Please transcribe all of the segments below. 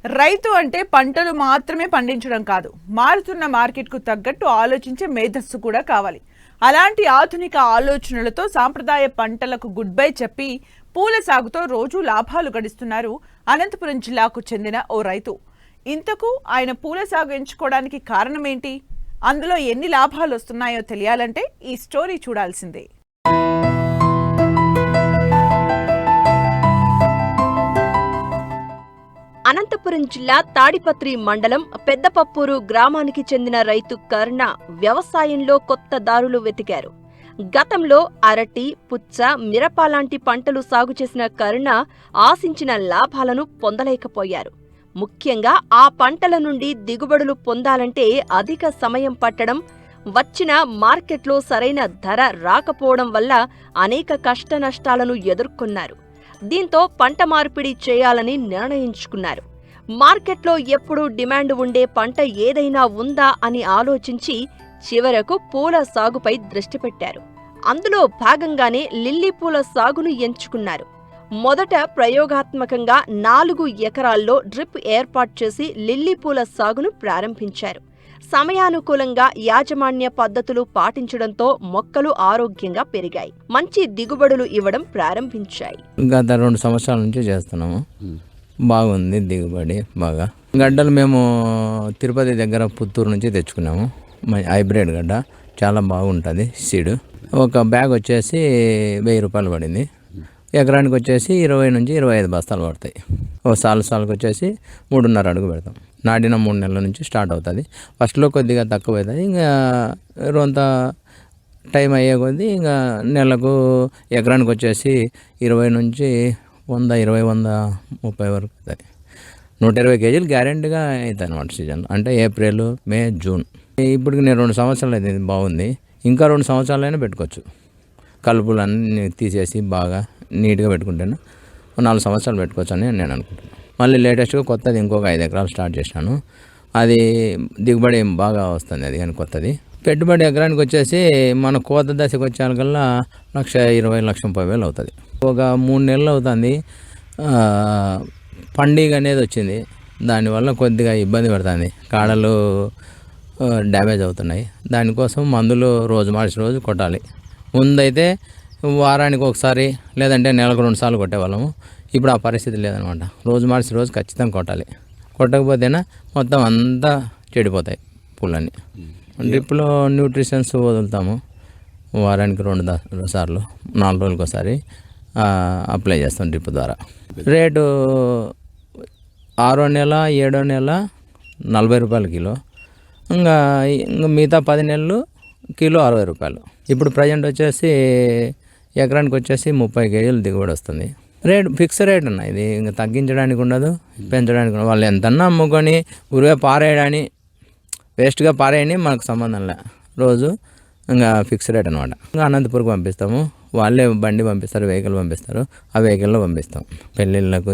రైతు అంటే పంటలు మాత్రమే పండించడం కాదు, మారుతున్న మార్కెట్కు తగ్గట్టు ఆలోచించే మేధస్సు కూడా కావాలి. అలాంటి ఆధునిక ఆలోచనలతో సాంప్రదాయ పంటలకు గుడ్ బై చెప్పి పూల సాగుతో రోజు లాభాలు గడిస్తున్నారు అనంతపురం జిల్లాకు చెందిన ఓ రైతు. ఇంతకు ఆయన పూల సాగు ఎంచుకోవడానికి కారణం ఏంటి? అందులో ఎన్ని లాభాలు వస్తున్నాయో తెలియాలంటే ఈ స్టోరీ చూడాల్సిందే. అనంతపురం జిల్లా తాడిపత్రి మండలం పెద్దపప్పూరు గ్రామానికి చెందిన రైతు కర్ణ వ్యవసాయంలో కొత్త దారులు వెతికారు. గతంలో అరటి, పుచ్చ, మిరప లాంటి పంటలు సాగు చేసిన కర్ణ ఆశించిన లాభాలను పొందలేకపోయారు. ముఖ్యంగా ఆ పంటల నుండి దిగుబడులు పొందాలంటే అధిక సమయం పట్టడం, వచ్చిన మార్కెట్లో సరైన ధర రాకపోవడం వల్ల అనేక కష్టనష్టాలను ఎదుర్కొన్నారు. దీంతో పంట మార్పిడి చేయాలని నిర్ణయించుకున్నారు. మార్కెట్లో ఎప్పుడూ డిమాండ్ ఉండే పంట ఏదైనా ఉందా అని ఆలోచించి చివరకు పూల సాగుపై దృష్టి పెట్టారు. అందులో భాగంగానే లిల్లీ పూల సాగును ఎంచుకున్నారు. మొదట ప్రయోగాత్మకంగా 4 ఎకరాల్లో డ్రిప్ ఏర్పాటు చేసి లిల్లీ పూల సాగును ప్రారంభించారు. సమయానుకూలంగా యాజమాన్య పద్ధతులు పాటించడంతో మొక్కలు ఆరోగ్యంగా పెరిగాయి, మంచి దిగుబడులు ఇవ్వడం ప్రారంభించాయి. గత 2 సంవత్సరాల నుంచి చేస్తున్నాము. బాగుంది దిగుబడి బాగా. గడ్డలు మేము తిరుపతి దగ్గర పుత్తూరు నుంచి తెచ్చుకున్నాము. హైబ్రిడ్ గడ్డ చాలా బాగుంటుంది. సీడ్ ఒక బ్యాగ్ వచ్చేసి 1000 రూపాయలు పడింది. ఎకరానికి వచ్చేసి 20 నుంచి 25 బస్తాలు పడతాయి. ఓ సాలుకి వచ్చేసి 3.5 అడుగు పెడతాం. నాటిన 3 నెలల నుంచి స్టార్ట్ అవుతుంది. ఫస్ట్లో కొద్దిగా తక్కువ అవుతుంది. ఇంకా కొంత టైం అయ్యే కొద్దీ ఇంకా నెలకు ఎకరానికి వచ్చేసి 20 నుంచి 100-130 వరకు అవుతాయి. 120 కేజీలు గ్యారెంటీగా అవుతాయి అన్నమాట సీజన్. అంటే ఏప్రిల్, మే, జూన్. ఇప్పటికి నేను 2 సంవత్సరాలు అయితే బాగుంది. ఇంకా 2 సంవత్సరాలైనా పెట్టుకోవచ్చు. కలుపులు అన్నీ తీసేసి బాగా నీట్గా పెట్టుకుంటాను. 4 సంవత్సరాలు పెట్టుకోవచ్చు అని నేను అనుకుంటున్నాను. మళ్ళీ లేటెస్ట్గా కొత్తది ఇంకొక 5 ఎకరాలు స్టార్ట్ చేశాను. అది దిగుబడి బాగా వస్తుంది. అది కానీ కొత్తది పెట్టుబడి ఎకరానికి వచ్చేసి మన కోత దశకు వచ్చేకల్లా 1,20,00,000-1,30,000 అవుతుంది. ఒక 3 నెలలు అవుతుంది. పండుగ అనేది వచ్చింది. దానివల్ల కొద్దిగా ఇబ్బంది పడుతుంది. కాడలు డ్యామేజ్ అవుతున్నాయి. దానికోసం మందులు రోజు మార్చి రోజు కొట్టాలి. ముందైతే వారానికి ఒకసారి లేదంటే నెలకు 2 సార్లు కొట్టేవాళ్ళము. ఇప్పుడు ఆ పరిస్థితి లేదనమాట. రోజు మార్చి రోజు ఖచ్చితంగా కొట్టాలి. కొట్టకపోతేనే మొత్తం అంతా చెడిపోతాయి పూలన్నీ. డ్రిప్లో న్యూట్రిషన్స్ వదులుతాము. వారానికి 2 సార్లు 4 రోజులకు ఒకసారి అప్లై చేస్తాం డ్రిప్ ద్వారా. రేటు 6వ నెల 7వ నెల 40 రూపాయలు కిలో. ఇంకా మిగతా 10 నెలలు కిలో 60 రూపాయలు. ఇప్పుడు ప్రజెంట్ వచ్చేసి ఎకరానికి వచ్చేసి 30 కేజీలు దిగుబడి వస్తుంది. రేట్ ఫిక్స్ రేట్ ఉన్నాయి. ఇది ఇంకా తగ్గించడానికి ఉండదు, పెంచడానికి ఉండదు. వాళ్ళు ఎంతన్నా అమ్ముకొని ఉరిగా పారేయడాన్ని వేస్ట్గా పారేయని మనకు సంబంధం లే. రోజు ఇంకా ఫిక్స్ రేట్ అనమాట. ఇంకా అనంతపూర్కి పంపిస్తాము. వాళ్ళే బండి పంపిస్తారు, వెహికల్ పంపిస్తారు. ఆ వెహికల్లో పంపిస్తాం. పెళ్ళిళ్ళకు,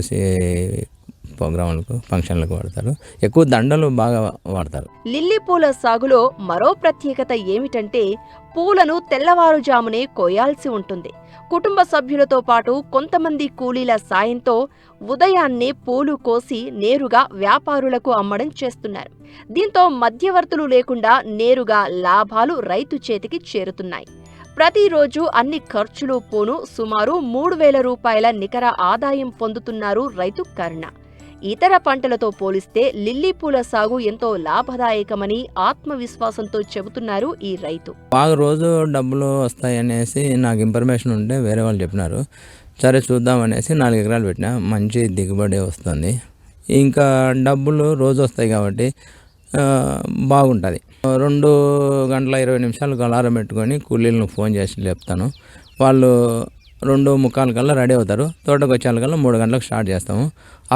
ప్రోగ్రాములకు, ఫంక్షన్లకు వాడతారు. ఎక్కువ దండలు బాగా వాడతారు. లిల్లీ పూల సాగులో మరో ప్రత్యేకత ఏమిటంటే పూలను తెల్లవారుజామునే కోయాల్సి ఉంటుంది. కుటుంబ సభ్యులతో పాటు కొంతమంది కూలీల సాయంతో ఉదయాన్నే పూలు కోసి నేరుగా వ్యాపారులకు అమ్మడం చేస్తున్నారు. దీంతో మధ్యవర్తులు లేకుండా నేరుగా లాభాలు రైతు చేతికి చేరుతున్నాయి. ప్రతిరోజు అన్ని ఖర్చులు పోను సుమారు 3,000 రూపాయల నికర ఆదాయం పొందుతున్నారు రైతు కర్ణ. ఇతర పంటలతో పోలిస్తే లిల్లీ పూల సాగు ఎంతో లాభదాయకమని ఆత్మవిశ్వాసంతో చెబుతున్నారు ఈ రైతు. బాగా రోజు డబ్బులు వస్తాయనేసి నాకు ఇన్ఫర్మేషన్ ఉంటే వేరే వాళ్ళు చెప్పినారు. సరే చూద్దామనేసి 4 ఎకరాలు పెట్టినా. మంచి దిగుబడి వస్తుంది. ఇంకా డబ్బులు రోజు వస్తాయి కాబట్టి బాగుంటుంది. 2:20 అలారం పెట్టుకొని కూలీలను ఫోన్ చేసి లేపుతాను. వాళ్ళు 2:45 కల్లా రెడీ అవుతారు. తోటకు వచ్చేకల్లా 3 గంటలకు స్టార్ట్ చేస్తాము.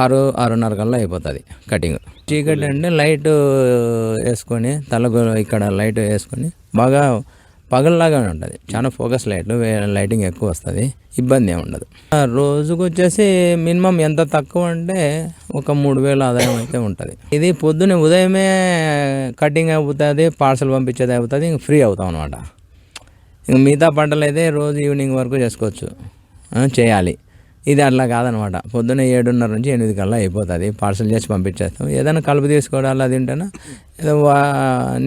6-6:30 కల్లా అయిపోతుంది కటింగ్. చీకటి అంటే లైట్ వేసుకొని తలకు ఇక్కడ లైట్ వేసుకొని బాగా పగల్లాగానే ఉంటుంది. చాలా ఫోకస్ లైటింగ్ ఎక్కువ వస్తుంది. ఇబ్బంది ఏమి ఉండదు. రోజుకు వచ్చేసి మినిమం ఎంత తక్కువ అంటే ఒక 3,000 ఆదాయం అయితే ఉంటుంది. ఇది పొద్దున్నే ఉదయమే కటింగ్ అవుతుంది, పార్సల్ పంపించేది అవుతుంది. ఇంక ఫ్రీ అవుతాం అనమాట. ఇంక మిగతా పంటలు అయితే రోజు ఈవినింగ్ వరకు చేసుకోవచ్చు, చేయాలి. ఇది అట్లా కాదనమాట. పొద్దున్న 7:30 నుంచి 8 కల్లా అయిపోతుంది. పార్సల్ చేసి పంపించేస్తాం. ఏదైనా కలుపు తీసుకోవడం అలా తింటేనా ఏదో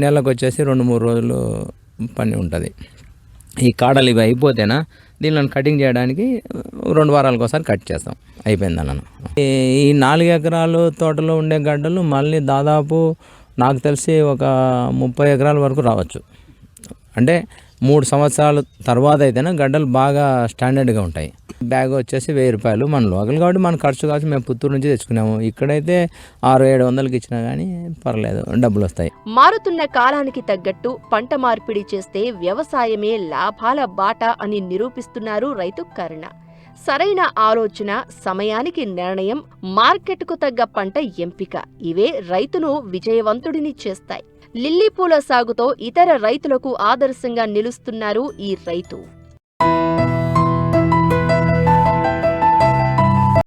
నెలకు వచ్చేసి 2-3 రోజులు పని ఉంటుంది. ఈ కాడలు ఇవి అయిపోతేనా దీనిని కటింగ్ చేయడానికి 2 వారాలకు ఒకసారి కట్ చేస్తాం, అయిపోయిందన్న. ఈ 4 ఎకరాలు తోటలో ఉండే గడ్డలు మళ్ళీ దాదాపు నాకు తెలిసి ఒక 30 ఎకరాల వరకు రావచ్చు. అంటే 3 సంవత్సరాల తర్వాత అయితేనే గడ్డలు బాగా స్టాండర్డ్గా ఉంటాయి. బ్యాగ్ వచ్చేసి 1000 రూపాయలు. మన లోకల్ కాబట్టి మన ఖర్చు కావచ్చు, మేము పుత్తూరు నుంచి తెచ్చుకున్నాము. ఇక్కడైతే 600-700కి ఇచ్చినా కానీ పర్లేదు, డబ్బులు వస్తాయి. మారుతున్న కాలానికి తగ్గట్టు పంట మార్పిడి చేస్తే వ్యవసాయమే లాభాల బాట అని నిరూపిస్తున్నారు రైతు కరుణ. సరైన ఆలోచన, సమయానికి నిర్ణయం, మార్కెట్కు తగ్గ పంట ఎంపిక ఇవే రైతును విజయవంతుడిని చేస్తాయి. లిల్లీ పూల సాగుతో ఇతర రైతులకు ఆదర్శంగా నిలుస్తున్నారు ఈ రైతు.